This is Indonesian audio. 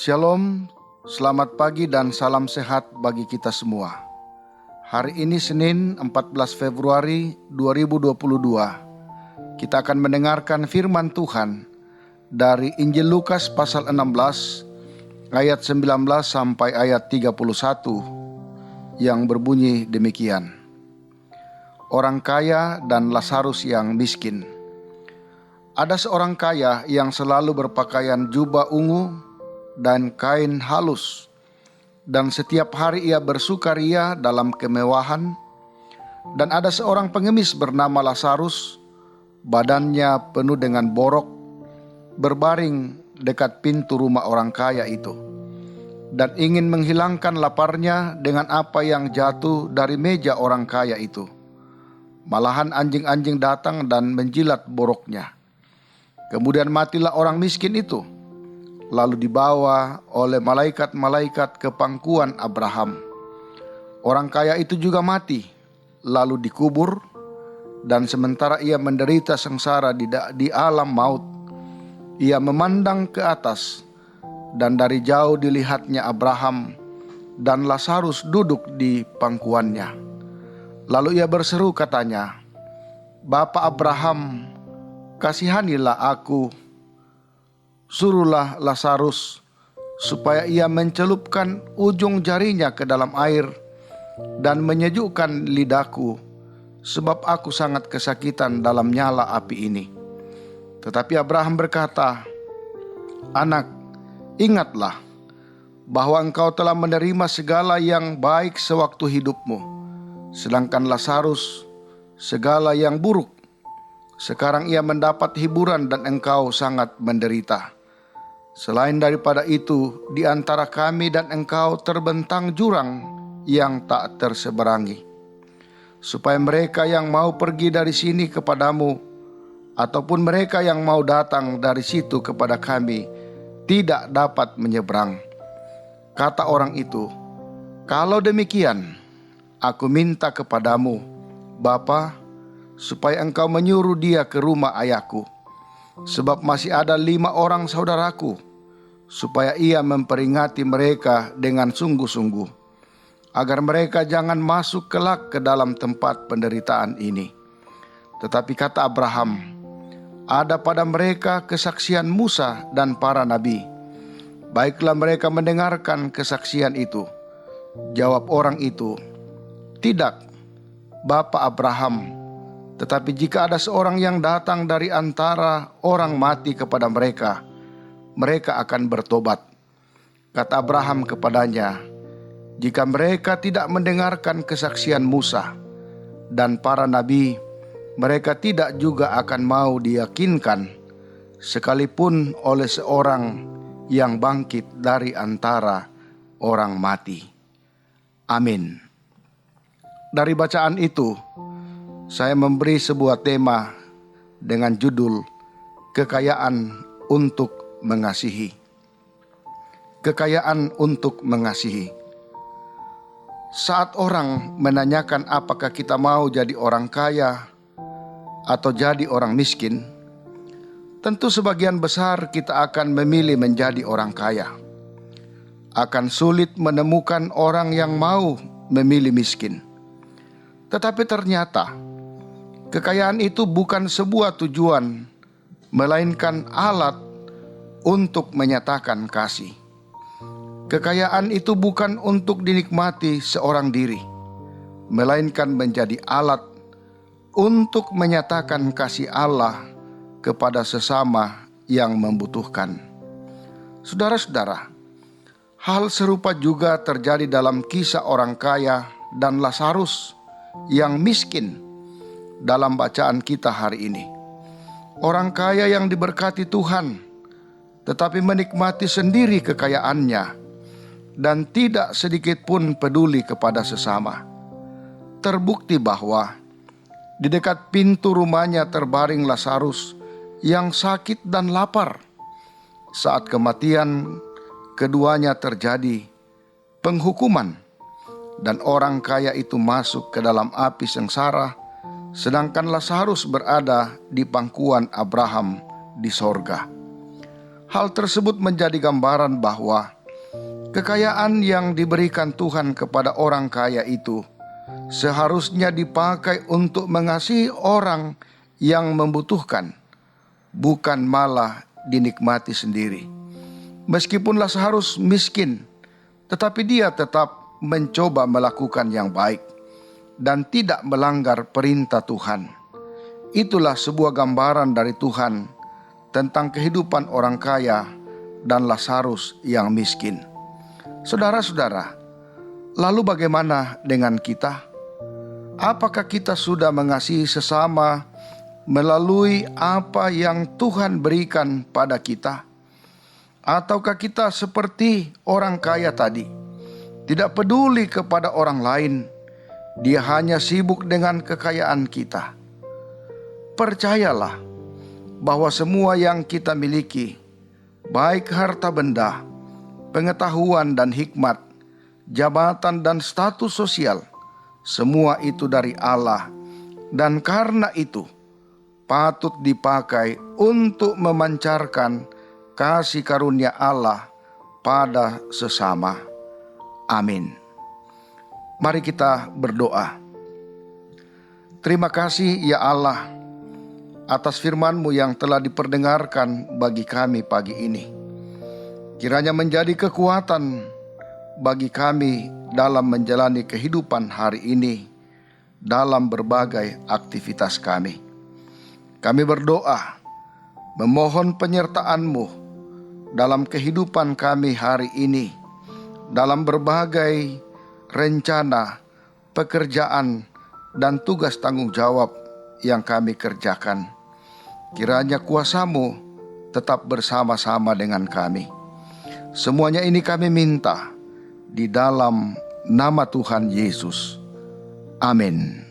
Shalom, selamat pagi dan salam sehat bagi kita semua. Hari ini Senin 14 Februari 2022. Kita akan mendengarkan firman Tuhan dari Injil Lukas pasal 16 ayat 19 sampai ayat 31 yang berbunyi demikian. Orang kaya dan Lazarus yang miskin. Ada seorang kaya yang selalu berpakaian jubah ungu dan kain halus, dan setiap hari ia bersukaria dalam kemewahan. Dan ada seorang pengemis bernama Lazarus, badannya penuh dengan borok, berbaring dekat pintu rumah orang kaya itu, dan ingin menghilangkan laparnya dengan apa yang jatuh dari meja orang kaya itu. Malahan anjing-anjing datang dan menjilat boroknya. Kemudian matilah orang miskin itu, lalu dibawa oleh malaikat-malaikat ke pangkuan Abraham. Orang kaya itu juga mati, lalu dikubur, dan sementara ia menderita sengsara di alam maut, ia memandang ke atas, dan dari jauh dilihatnya Abraham dan Lazarus duduk di pangkuannya. Lalu ia berseru katanya, "Bapa Abraham, kasihanilah aku. Suruhlah Lazarus supaya ia mencelupkan ujung jarinya ke dalam air dan menyejukkan lidahku, sebab aku sangat kesakitan dalam nyala api ini." Tetapi Abraham berkata, "Anak, ingatlah bahwa engkau telah menerima segala yang baik sewaktu hidupmu, sedangkan Lazarus segala yang buruk. Sekarang ia mendapat hiburan dan engkau sangat menderita. Selain daripada itu, di antara kami dan engkau terbentang jurang yang tak terseberangi, supaya mereka yang mau pergi dari sini kepadamu, ataupun mereka yang mau datang dari situ kepada kami, tidak dapat menyeberang." Kata orang itu, "Kalau demikian, aku minta kepadamu, Bapa, supaya engkau menyuruh dia ke rumah ayahku, sebab masih ada 5 orang saudaraku, supaya ia memperingati mereka dengan sungguh-sungguh, agar mereka jangan masuk kelak ke dalam tempat penderitaan ini." Tetapi kata Abraham, "Ada pada mereka kesaksian Musa dan para nabi. Baiklah mereka mendengarkan kesaksian itu." Jawab orang itu, "Tidak, Bapa Abraham, tetapi jika ada seorang yang datang dari antara orang mati kepada mereka, mereka akan bertobat." Kata Abraham kepadanya, "Jika mereka tidak mendengarkan kesaksian Musa dan para nabi, mereka tidak juga akan mau diyakinkan, sekalipun oleh seorang yang bangkit dari antara orang mati." Amin. Dari bacaan itu, saya memberi sebuah tema dengan judul Kekayaan untuk Mengasihi. Kekayaan untuk mengasihi. Saat orang menanyakan apakah kita mau jadi orang kaya atau jadi orang miskin, tentu sebagian besar kita akan memilih menjadi orang kaya. Akan sulit menemukan orang yang mau memilih miskin. Tetapi ternyata kekayaan itu bukan sebuah tujuan, melainkan alat untuk menyatakan kasih. Kekayaan itu bukan untuk dinikmati seorang diri, melainkan menjadi alat untuk menyatakan kasih Allah kepada sesama yang membutuhkan. Saudara-saudara, hal serupa juga terjadi dalam kisah orang kaya dan Lazarus yang miskin dalam bacaan kita hari ini. Orang kaya yang diberkati Tuhan, tetapi menikmati sendiri kekayaannya dan tidak sedikit pun peduli kepada sesama. Terbukti bahwa di dekat pintu rumahnya terbaring Lazarus yang sakit dan lapar. Saat kematian keduanya terjadi penghukuman, dan orang kaya itu masuk ke dalam api sengsara, sedangkan Lazarus berada di pangkuan Abraham di sorga. Hal tersebut menjadi gambaran bahwa kekayaan yang diberikan Tuhan kepada orang kaya itu seharusnya dipakai untuk mengasihi orang yang membutuhkan, bukan malah dinikmati sendiri. Meskipun Lazarus miskin, tetapi dia tetap mencoba melakukan yang baik dan tidak melanggar perintah Tuhan. Itulah sebuah gambaran dari Tuhan tentang kehidupan orang kaya dan Lazarus yang miskin. Saudara-saudara, lalu bagaimana dengan kita? Apakah kita sudah mengasihi sesama melalui apa yang Tuhan berikan pada kita? Ataukah kita seperti orang kaya tadi, tidak peduli kepada orang lain, dia hanya sibuk dengan kekayaan kita? Percayalah bahwa semua yang kita miliki, baik harta benda, pengetahuan dan hikmat, jabatan dan status sosial, semua itu dari Allah, dan karena itu patut dipakai untuk memancarkan kasih karunia Allah pada sesama. Amin. Mari kita berdoa. Terima kasih ya Allah atas firman-Mu yang telah diperdengarkan bagi kami pagi ini. Kiranya menjadi kekuatan bagi kami dalam menjalani kehidupan hari ini dalam berbagai aktivitas kami. Kami berdoa memohon penyertaan-Mu dalam kehidupan kami hari ini, dalam berbagai rencana, pekerjaan, dan tugas tanggung jawab yang kami kerjakan. Kiranya kuasa-Mu tetap bersama-sama dengan kami. Semuanya ini kami minta di dalam nama Tuhan Yesus. Amin.